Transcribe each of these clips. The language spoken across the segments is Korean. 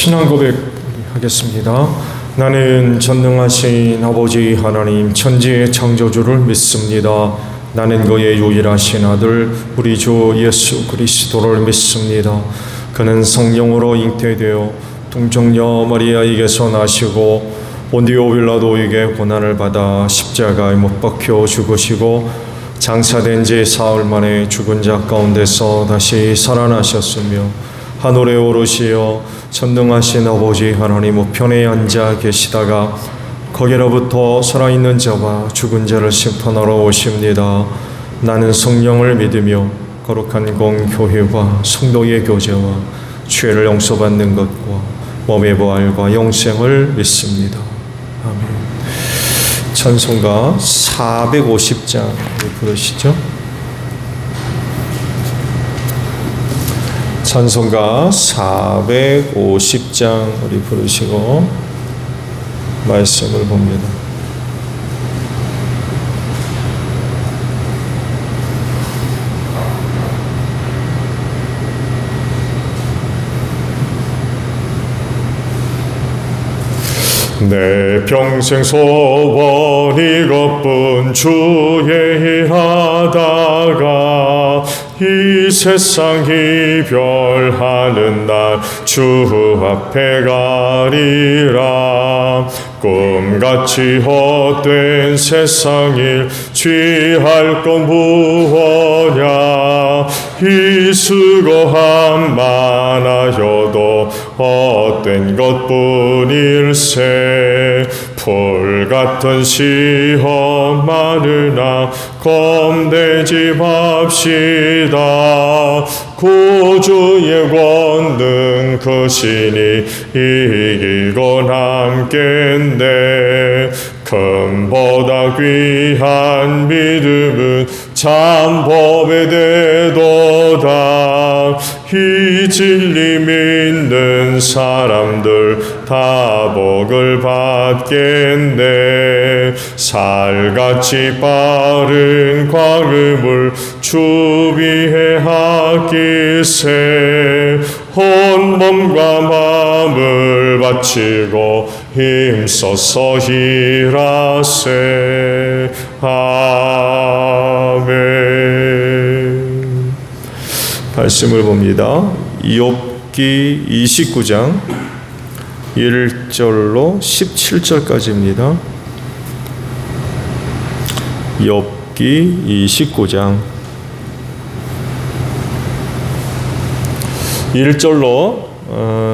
신앙 고백하겠습니다. 나는 전능하신 아버지 하나님 천지의 창조주를 믿습니다. 나는 그의 유일하신 아들 우리 주 예수 그리스도를 믿습니다. 그는 성령으로 잉태되어 동정녀 마리아에게서 나시고 본디오 빌라도에게 고난을 받아 십자가에 못 박혀 죽으시고 장사된 지 사흘 만에 죽은 자 가운데서 다시 살아나셨으며 하늘에 오르시어 전능하신 아버지 하나님 우편에 앉아 계시다가 거기로부터 살아있는 자와 죽은 자를 심판하러 오십니다. 나는 성령을 믿으며 거룩한 공교회와 성도의 교제와 죄를 용서받는 것과 몸의 부활과 영생을 믿습니다. 아멘. 찬송가 450장 부르시죠? 찬송가 450장 우리 부르시고 말씀을 봅니다. 내 평생 소원 이것뿐 주의 일하다가 이 세상 이별하는 날 주 앞에 가리라. 꿈같이 헛된 세상 일 취할 건 무엇냐. 이 수고함 많아여도 헛된 것뿐일세. 풀같은 시험 많으나 겁내지 맙시다. 구주의 권능 그 신이 이기고 남겠네. 금보다 귀한 믿음은 참 법에 대도다. 이 진리 믿는 사람들 다 복을 받겠네. 살같이 빠른 광음을 주비해 하기세. 온 몸과 마음을 바치고 힘써서 일하세. 아멘. 말씀을 봅니다. 욥기 29장 1절로 17절까지입니다. 욥기 29장 1절로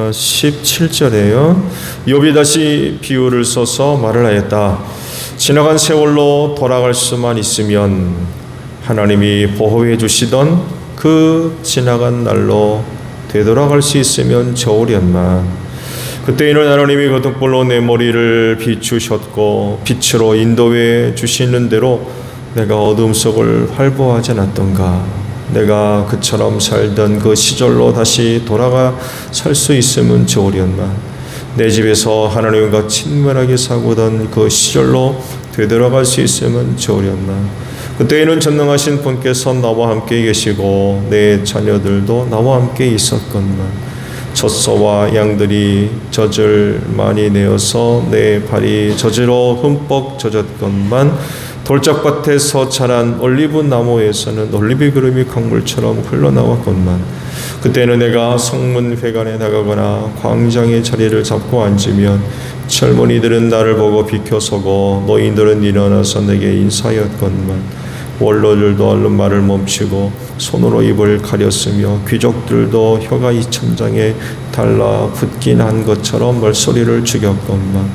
17절에요. 욥이 다시 비유를 써서 말을 하였다. 지나간 세월로 돌아갈 수만 있으면 하나님이 보호해 주시던 그 지나간 날로 되돌아갈 수 있으면 좋으련만. 그때에는 하나님이 거듭불로 내 머리를 비추셨고 빛으로 인도해 주시는 대로 내가 어둠 속을 활보하지 않았던가. 내가 그처럼 살던 그 시절로 다시 돌아가 살 수 있으면 좋으련만. 내 집에서 하나님과 친밀하게 사고던 그 시절로 되돌아갈 수 있으면 좋으련만. 그때에는 전능하신 분께서 나와 함께 계시고 내 자녀들도 나와 함께 있었건만. 젖소와 양들이 젖을 많이 내어서 내 발이 젖으로 흠뻑 젖었건만. 돌짝밭에서 자란 올리브 나무에서는 올리브 기름이 강물처럼 흘러나왔건만. 그때는 내가 성문 회관에 나가거나 광장의 자리를 잡고 앉으면 젊은이들은 나를 보고 비켜서고 노인들은 일어나서 내게 인사하였건만. 원로들도 얼른 말을 멈추고 손으로 입을 가렸으며 귀족들도 혀가 이 천장에 달라붙긴 한 것처럼 말소리를 죽였건만.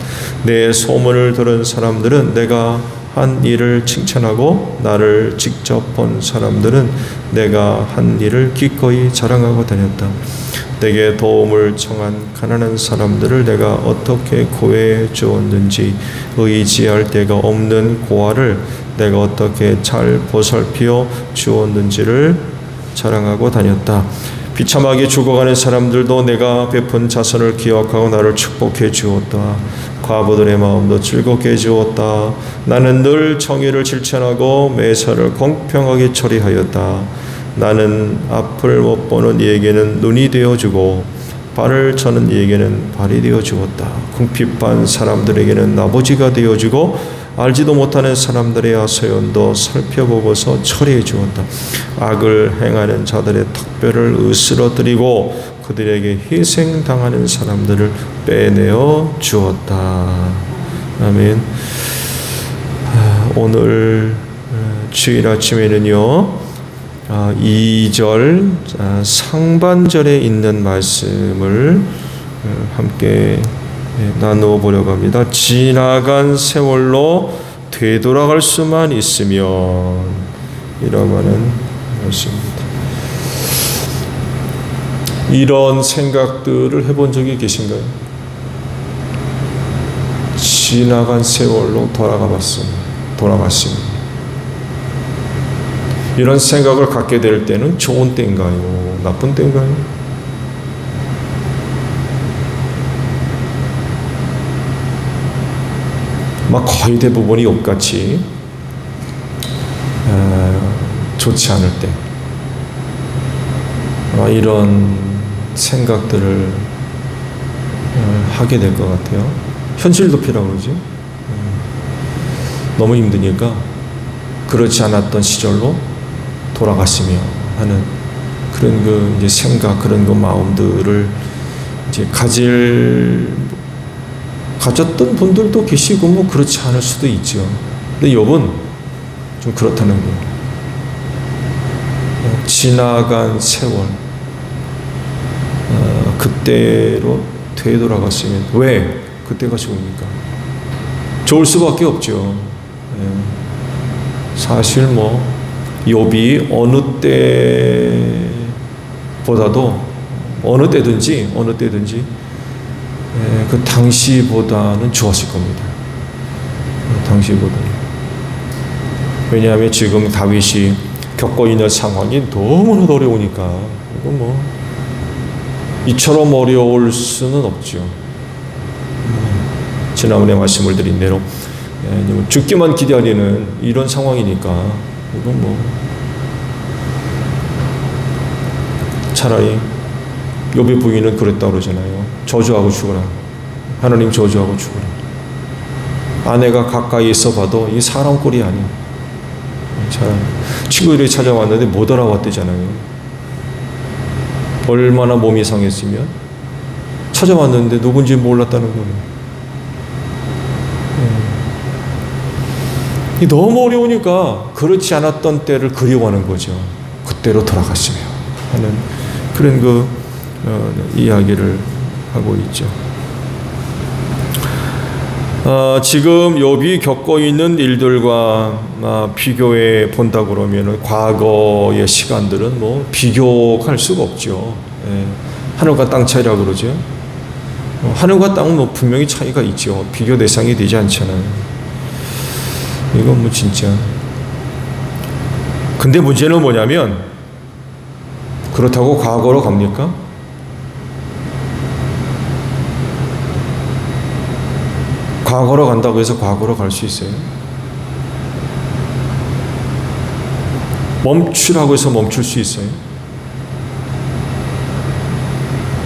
내 소문을 들은 사람들은 내가 한 일을 칭찬하고 나를 직접 본 사람들은 내가 한 일을 기꺼이 자랑하고 다녔다. 내게 도움을 청한 가난한 사람들을 내가 어떻게 구해 주었는지, 의지할 데가 없는 고아를 내가 어떻게 잘 보살피어 주었는지를 자랑하고 다녔다. 비참하게 죽어가는 사람들도 내가 베푼 자선을 기억하고 나를 축복해 주었다. 과부들의 마음도 즐겁게 해주었다. 나는 늘 정의를 실천하고 매사를 공평하게 처리하였다. 나는 앞을 못 보는 이에게는 눈이 되어주고 발을 저는 이에게는 발이 되어 주었다. 궁핍한 사람들에게는 아버지가 되어 주고 알지도 못하는 사람들의 하소연도 살펴보고서 처리해 주었다. 악을 행하는 자들의 턱뼈를 으스러뜨리고 그들에게 희생당하는 사람들을 빼내어 주었다. 아멘. 오늘 주일 아침에는요 2절 상반절에 있는 말씀을 함께 나누어 보려고 합니다. 지나간 세월로 되돌아갈 수만 있으면 이라는 말씀입니다. 이런 생각들을 해본 적이 계신가요? 지나간 세월로 돌아갔습니다. 이런 생각을 갖게 될 때는 좋은 때인가요? 나쁜 때인가요? 거의 대부분이 욥같이 좋지 않을 때 이런 생각들을 하게 될 것 같아요. 현실 도피라고 그러죠. 너무 힘드니까 그렇지 않았던 시절로 돌아갔으며 하는 그런 이제 생각, 그런 마음들을 이제 가졌던 분들도 계시고 그렇지 않을 수도 있죠. 근데 욥은 좀 그렇다는 거예요. 지나간 세월 그때로 되돌아갔으면 왜 그때가 좋으니까 좋을 수밖에 없죠. 사실 욥이 어느 때보다도 어느 때든지 그 당시보다는 좋았을 겁니다. 당시보다는. 왜냐하면 지금 다윗이 겪고 있는 상황이 너무나도 어려우니까 이건 이처럼 어려울 수는 없죠. 지난번에 말씀을 드린 대로 죽기만 기다리는 이런 상황이니까 이건 차라리 욥의 부인은 그랬다고 그러잖아요. 저주하고 죽어라. 하나님 저주하고 죽어라. 아내가 가까이 있어 봐도 이 사람 꼴이 아니야. 친구들이 찾아왔는데 못 알아왔대잖아요. 얼마나 몸이 상했으면 찾아왔는데 누군지 몰랐다는 거예요. 너무 어려우니까 그렇지 않았던 때를 그리워하는 거죠. 그때로 돌아갔으면 하는 그런 이야기를 하고 있죠. 지금 욥이 겪고 있는 일들과 비교해 본다 그러면 과거의 시간들은 비교할 수가 없죠. 하늘과 땅 차이라고 그러죠. 하늘과 땅은 분명히 차이가 있죠. 비교 대상이 되지 않잖아요. 이건 진짜. 근데 문제는 뭐냐면 그렇다고 과거로 갑니까? 과거로 간다고 해서 과거로 갈 수 있어요? 멈추라고 해서 멈출 수 있어요?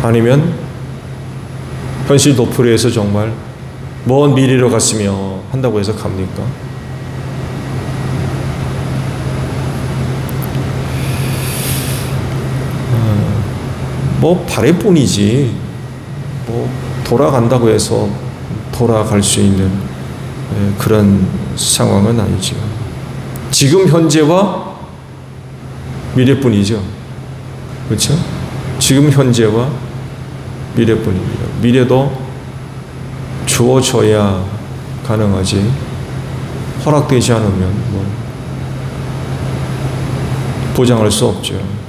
아니면 현실 도플에서 정말 먼 미래로 갔으며 한다고 해서 갑니까? 바램뿐이지 돌아간다고 해서 돌아갈 수 있는 그런 상황은 아니죠. 지금 현재와 미래뿐이죠. 그렇죠? 지금 현재와 미래뿐입니다. 미래도 주어져야 가능하지 허락되지 않으면 보장할 수 없죠.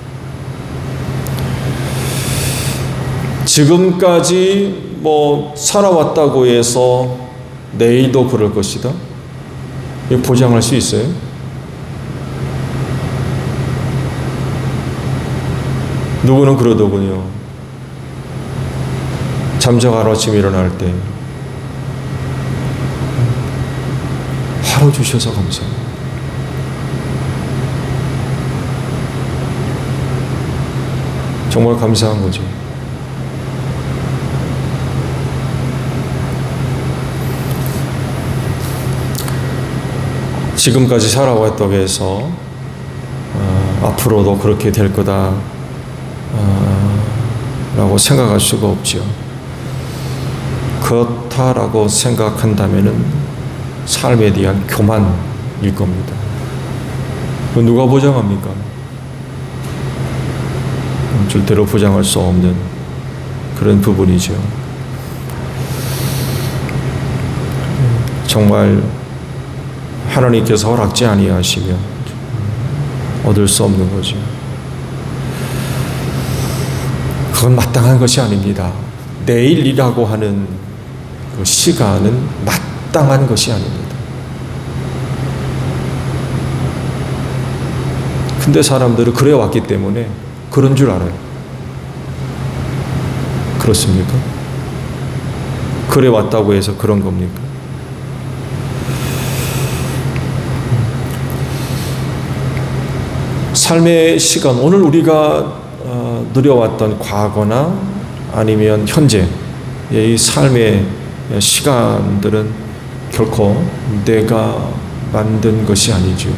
지금까지 살아왔다고 해서 내일도 그럴 것이다. 보장할 수 있어요? 누구는 그러더군요. 잠자고 하루아침에 일어날 때 하루 주셔서 감사합니다. 정말 감사한 거죠. 지금까지 살아왔다고 해서 앞으로도 그렇게 될 거다 라고 생각할 수가 없죠. 그렇다라고 생각한다면은 삶에 대한 교만일 겁니다. 누가 보장합니까? 절대로 보장할 수 없는 그런 부분이죠. 정말 하나님께서 허락지 아니하시면 얻을 수 없는 거죠. 그건 마땅한 것이 아닙니다. 내일이라고 하는 그 시간은 마땅한 것이 아닙니다. 근데 사람들은 그래 왔기 때문에 그런 줄 알아요. 그렇습니까? 그래 왔다고 해서 그런 겁니까? 삶의 시간, 오늘 우리가 누려왔던 과거나 아니면 현재 이 삶의 시간들은 결코 내가 만든 것이 아니죠.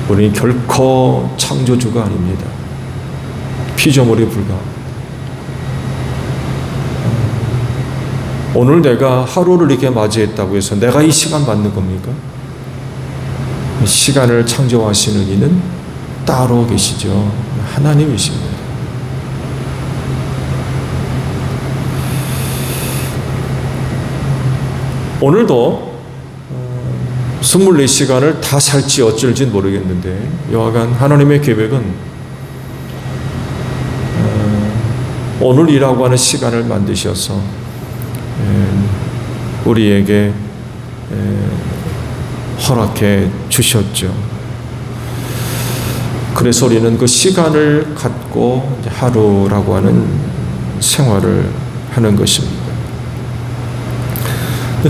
우리는 결코 창조주가 아닙니다. 피조물에 불과합니다. 오늘 내가 하루를 이렇게 맞이했다고 해서 내가 이 시간 받는 겁니까? 시간을 창조하시는 이는 따로 계시죠. 하나님이십니다. 오늘도 24시간을 다 살지 어쩔지 모르겠는데 여하간 하나님의 계획은 오늘이라고 하는 시간을 만드셔서 우리에게 허락해 주셨죠. 그래서 우리는 그 시간을 갖고 하루라고 하는 생활을 하는 것입니다.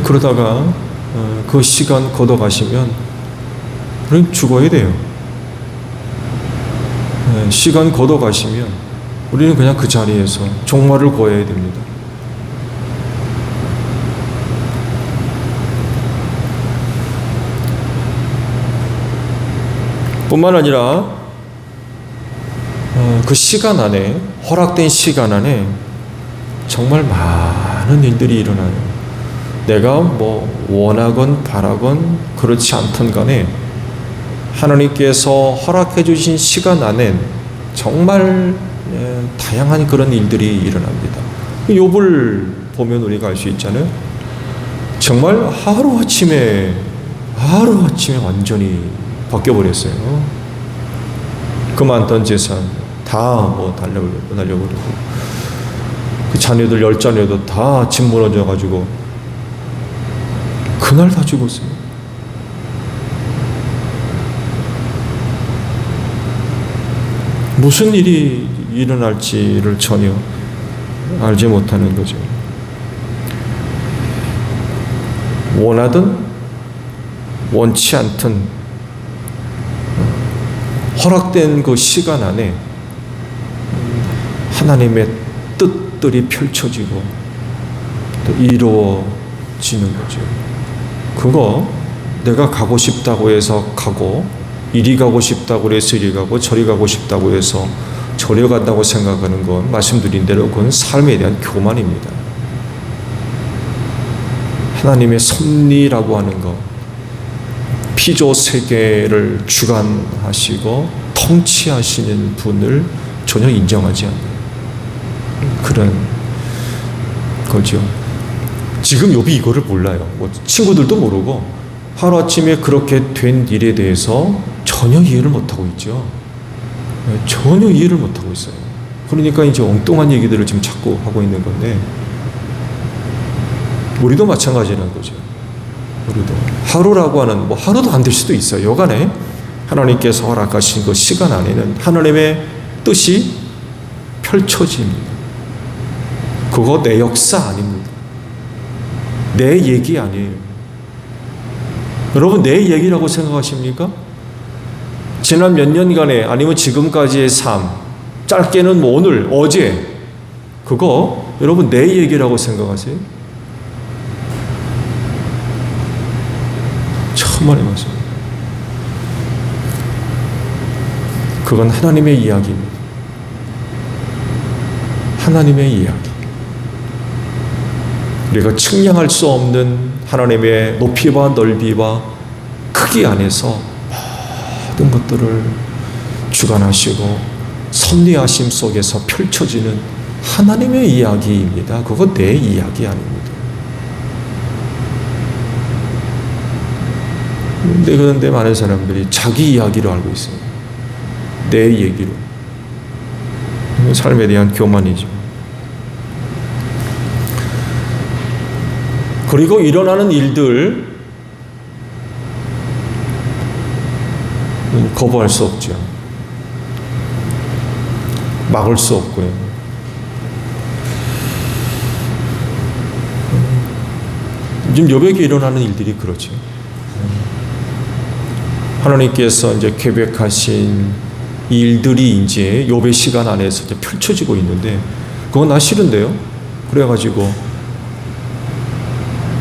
그러다가 그 시간 걷어가시면 우리는 죽어야 돼요. 시간 걷어가시면 우리는 그냥 그 자리에서 종말을 구해야 됩니다. 뿐만 아니라 그 시간 안에, 허락된 시간 안에 정말 많은 일들이 일어나요. 내가 뭐 원하건 바라건 그렇지 않던 간에 하나님께서 허락해 주신 시간 안엔 정말 다양한 그런 일들이 일어납니다. 욥을 보면 우리가 알 수 있잖아요. 정말 하루아침에 완전히 바뀌어버렸어요. 그 많던 재산 다 뭐 날려버리고 그 자녀들 10자녀도 다 집 무너져가지고 그날 다 죽었어요. 무슨 일이 일어날지를 전혀 알지 못하는 거죠. 원하든 원치 않든 허락된 그 시간 안에 하나님의 뜻들이 펼쳐지고 또 이루어지는 거죠. 그거 내가 가고 싶다고 해서 가고, 이리 가고 싶다고 해서 이리 가고, 저리 가고 싶다고 해서 저리 간다고 생각하는 건 말씀드린 대로 그건 삶에 대한 교만입니다. 하나님의 섭리라고 하는 것, 피조 세계를 주관하시고 통치하시는 분을 전혀 인정하지 않는 그런 거죠. 지금 욥이 이거를 몰라요. 뭐 친구들도 모르고 하루아침에 그렇게 된 일에 대해서 전혀 이해를 못하고 있죠. 전혀 이해를 못하고 있어요. 그러니까 이제 엉뚱한 얘기들을 지금 자꾸 하고 있는 건데, 우리도 마찬가지라는 거죠. 우리도 하루라고 하는, 뭐 하루도 안 될 수도 있어요. 여간에 하나님께서 허락하신 그 시간 안에는 하나님의 뜻이 펼쳐집니다. 그거 내 역사 아닙니다. 내 얘기 아니에요. 여러분, 내 얘기라고 생각하십니까? 지난 몇 년간의 아니면 지금까지의 삶, 짧게는 뭐 오늘, 어제, 그거 여러분 내 얘기라고 생각하세요? 천만의 말씀입니다. 그건 하나님의 이야기입니다. 하나님의 이야기. 우리가 측량할 수 없는 하나님의 높이와 넓이와 크기 안에서 모든 것들을 주관하시고 섭리하심 속에서 펼쳐지는 하나님의 이야기입니다. 그거 내 이야기 아닙니다. 그런데 많은 사람들이 자기 이야기로 알고 있어요. 내 얘기로. 삶에 대한 교만이죠. 그리고 일어나는 일들 거부할 수 없죠. 막을 수 없고요. 지금 욥에게 일어나는 일들이 그렇죠. 하나님께서 이제 계획하신 일들이 이제 욥의 시간 안에서 이제 펼쳐지고 있는데, 그건 나 싫은데요? 그래가지고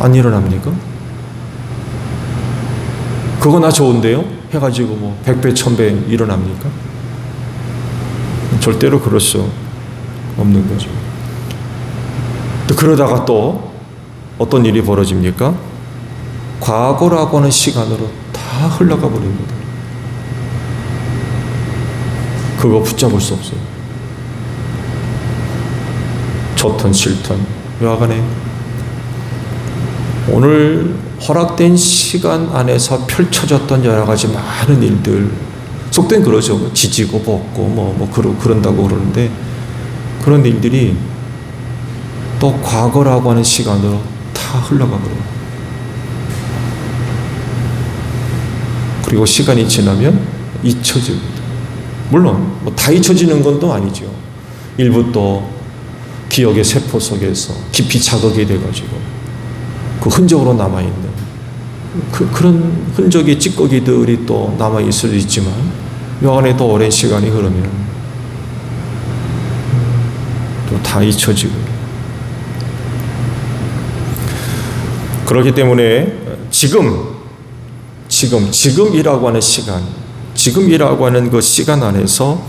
안 일어납니까? 그거 나 좋은데요? 해가지고 뭐 100배, 1000배 일어납니까? 절대로 그럴 수 없는 거죠. 또 그러다가 또 어떤 일이 벌어집니까? 과거라고 하는 시간으로 다 흘러가 버립니다. 그거 붙잡을 수 없어요. 좋든 싫든 여하간에 오늘 허락된 시간 안에서 펼쳐졌던 여러 가지 많은 일들, 속된 그러죠. 지지고 볶고 그런다고 그러는데, 그런 일들이 또 과거라고 하는 시간으로 다 흘러가 버려요. 그리고 시간이 지나면 잊혀집니다. 물론 다 잊혀지는 건 또 아니죠. 일부 또 기억의 세포 속에서 깊이 자극이 돼가지고 그 흔적으로 남아있는 그런 흔적의 찌꺼기들이 또 남아있을 수도 있지만, 여간에 또 오랜 시간이 흐르면 또 다 잊혀지고. 그렇기 때문에 지금이라고 하는 시간, 지금이라고 하는 그 시간 안에서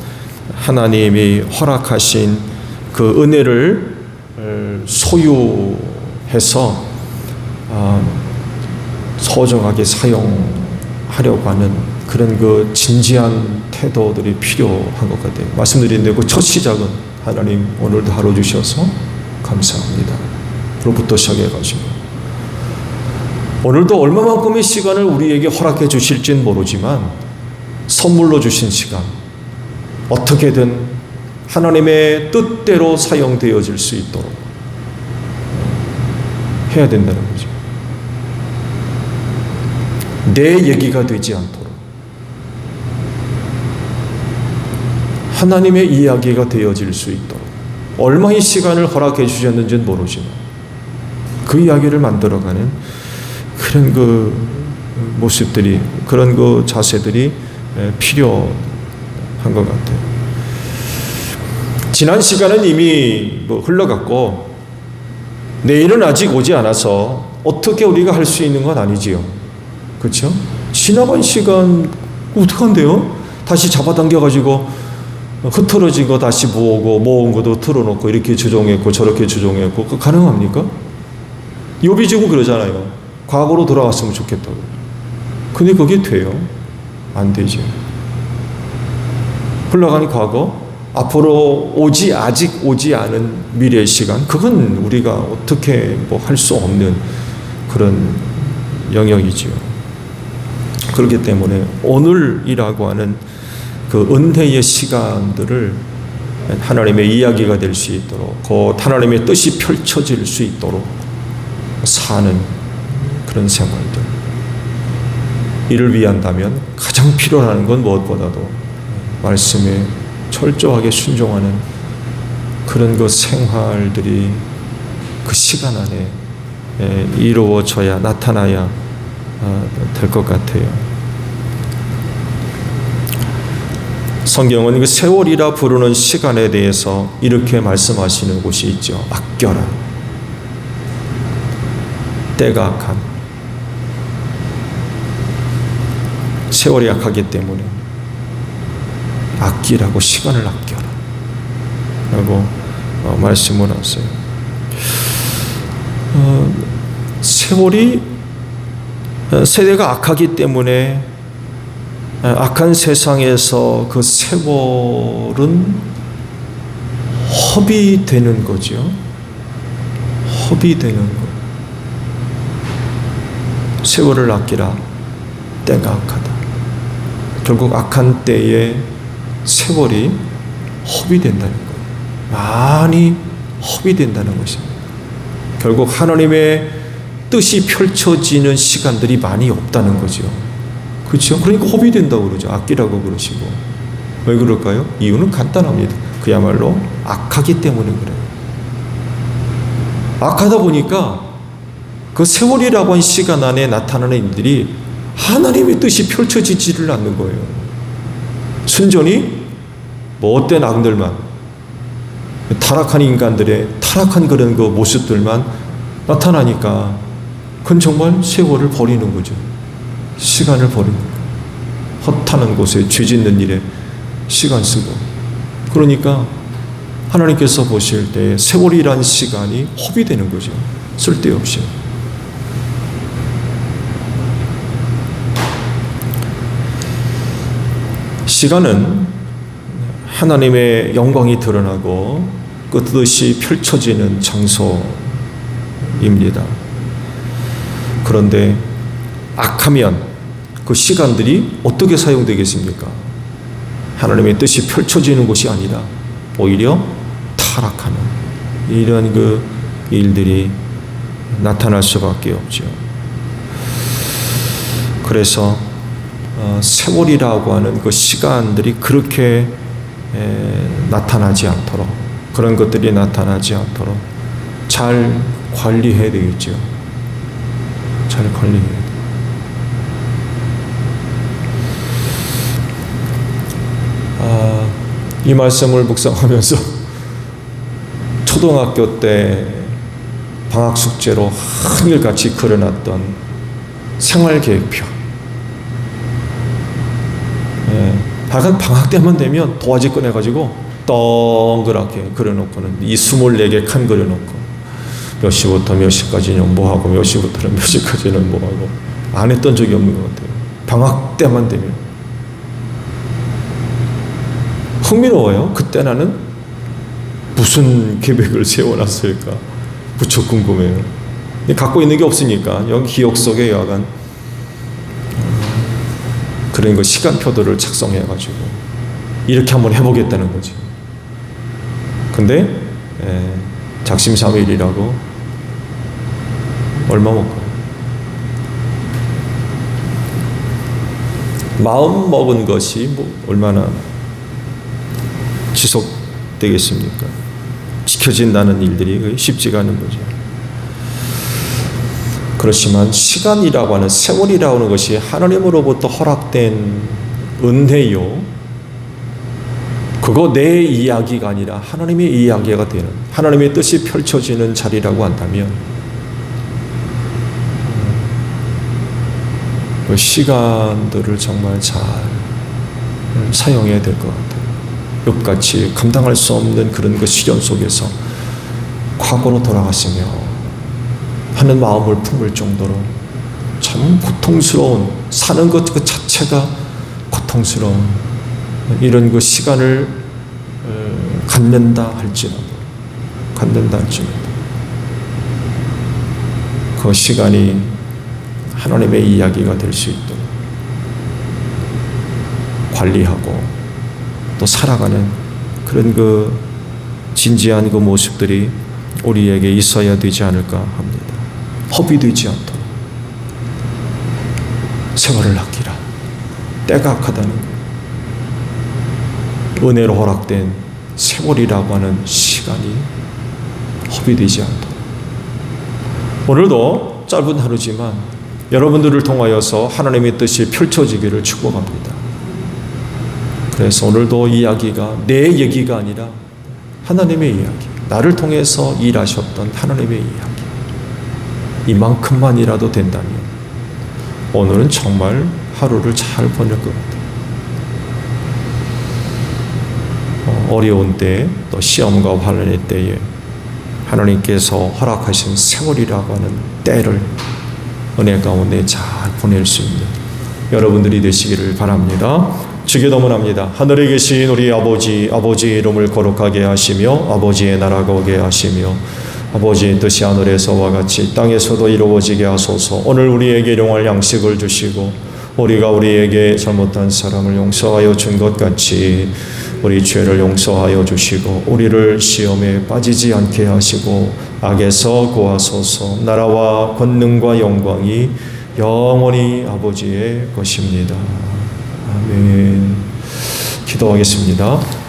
하나님이 허락하신 그 은혜를 소유해서 소중하게 사용하려고 하는 그런 그 진지한 태도들이 필요한 것 같아요. 말씀드리는데 그 첫 시작은 하나님 오늘도 하루 주셔서 감사합니다. 로부터 시작해가지고 오늘도 얼마만큼의 시간을 우리에게 허락해 주실지는 모르지만 선물로 주신 시간, 어떻게든 하나님의 뜻대로 사용되어질 수 있도록 해야 된다는 거죠. 내 얘기가 되지 않도록 하나님의 이야기가 되어질 수 있도록 얼마의 시간을 허락해 주셨는지는 모르지만 그 이야기를 만들어가는 그런 그 모습들이, 그런 그 자세들이 필요한 것 같아요. 지난 시간은 이미 흘러갔고 내일은 아직 오지 않아서 어떻게 우리가 할 수 있는 건 아니지요. 그렇죠? 지나간 시간 어떡한데요? 다시 잡아당겨가지고 흐트러진 거 다시 모으고 모은 것도 틀어놓고 이렇게 조정했고 저렇게 조정했고, 그거 가능합니까? 욥이 지금 그러잖아요. 과거로 돌아갔으면 좋겠다고. 근데 그게 돼요? 안 되죠. 흘러간 과거, 앞으로 아직 오지 않은 미래의 시간, 그건 우리가 어떻게 할 수 없는 그런 영역이지요. 그렇기 때문에 오늘이라고 하는 그 은혜의 시간들을 하나님의 이야기가 될 수 있도록, 곧 하나님의 뜻이 펼쳐질 수 있도록 사는 그런 생활들, 이를 위한다면 가장 필요한 건 무엇보다도 말씀에 철저하게 순종하는 그런 그 생활들이 그 시간 안에 이루어져야, 나타나야 될 것 같아요. 성경은 그 세월이라 부르는 시간에 대해서 이렇게 말씀하시는 곳이 있죠. 아껴라. 때가 감. 세월이 약하기 때문에 아끼라고, 시간을 아껴라 라고 말씀을 하세요. 세월이, 세대가 악하기 때문에 악한 세상에서 그 세월은 허비 되는 거죠. 허비 되는 거. 세월을 아끼라, 때가 악하다. 결국 악한 때에 세월이 허비된다는 거예요. 많이 허비된다는 것입니다. 결국 하나님의 뜻이 펼쳐지는 시간들이 많이 없다는 거죠. 그렇죠? 그러니까 허비된다고 그러죠. 아끼라고 그러시고. 왜 그럴까요? 이유는 간단합니다. 그야말로 악하기 때문에 그래요. 악하다 보니까 그 세월이라고 하는 시간 안에 나타나는 일들이 하나님의 뜻이 펼쳐지지를 않는 거예요. 순전히 못된 악들만, 타락한 인간들의 타락한 그런 그 모습들만 나타나니까 그건 정말 세월을 버리는 거죠. 시간을 버리는 거예요. 헛하는 곳에 죄 짓는 일에 시간 쓰고. 그러니까 하나님께서 보실 때 세월이란 시간이 허비되는 거죠. 쓸데없이. 시간은 하나님의 영광이 드러나고 그 뜻이 펼쳐지는 장소입니다. 그런데 악하면 그 시간들이 어떻게 사용되겠습니까? 하나님의 뜻이 펼쳐지는 것이 아니라 오히려 타락하는 이런 그 일들이 나타날 수밖에 없죠. 그래서 세월이라고 하는 그 시간들이 그렇게 나타나지 않도록, 그런 것들이 나타나지 않도록 잘 관리해야 되겠죠. 잘 관리해야 돼요. 이 말씀을 묵상하면서 초등학교 때 방학 숙제로 한결같이 그려놨던 생활계획표. 방학 때만 되면 도화지 꺼내가지고 동그랗게 그려놓고는 이 24개 칸 그려놓고 몇 시부터 몇 시까지는 뭐하고 몇 시부터는 몇 시까지는 뭐하고 안 했던 적이 없는 것 같아요. 방학 때만 되면. 흥미로워요. 그때 나는 무슨 계획을 세워놨을까 무척 궁금해요. 갖고 있는 게 없으니까 여기 기억 속에 여하간 그런 거 시간표들을 작성해가지고 이렇게 한번 해보겠다는 거지. 근데 작심삼일이라고 얼마 못 가요. 마음 먹은 것이 뭐 얼마나 지속되겠습니까? 지켜진다는 일들이 쉽지가 않은 거죠. 그렇지만 시간이라고 하는, 세월이라고 하는 것이 하나님으로부터 허락된 은혜요. 그거 내 이야기가 아니라 하나님의 이야기가 되는, 하나님의 뜻이 펼쳐지는 자리라고 한다면 그 시간들을 정말 잘 사용해야 될 것 같아요. 욥같이 감당할 수 없는 그런 그 시련 속에서 과거로 돌아갔으며 하는 마음을 품을 정도로 참 고통스러운, 사는 것 그 자체가 고통스러운 이런 그 시간을 갖는다 할지라도 그 시간이 하나님의 이야기가 될 수 있도록 관리하고 또 살아가는 그런 그 진지한 그 모습들이 우리에게 있어야 되지 않을까 합니다. 허비되지 않도록 세월을 아끼라. 때가 악하다는 것. 은혜로 허락된 세월이라고 하는 시간이 허비되지 않도록. 오늘도 짧은 하루지만 여러분들을 통하여서 하나님의 뜻이 펼쳐지기를 축복합니다. 그래서 오늘도 이야기가 내 얘기가 아니라 하나님의 이야기, 나를 통해서 일하셨던 하나님의 이야기, 이만큼만이라도 된다면 오늘은 정말 하루를 잘 보낼 것 같아요. 어려운 때, 또 시험과 환난의 때에 하나님께서 허락하신 세월이라고 하는 때를 은혜 가운데 잘 보낼 수 있는 여러분들이 되시기를 바랍니다. 주기도문합니다. 하늘에 계신 우리 아버지, 아버지의 이름을 거룩하게 하시며 아버지의 나라가 오게 하시며 아버지의 뜻이 하늘에서와 같이 땅에서도 이루어지게 하소서. 오늘 우리에게 일용할 양식을 주시고 우리가 우리에게 잘못한 사람을 용서하여 준 것 같이 우리 죄를 용서하여 주시고 우리를 시험에 빠지지 않게 하시고 악에서 구하소서. 나라와 권능과 영광이 영원히 아버지의 것입니다. 아멘. 기도하겠습니다.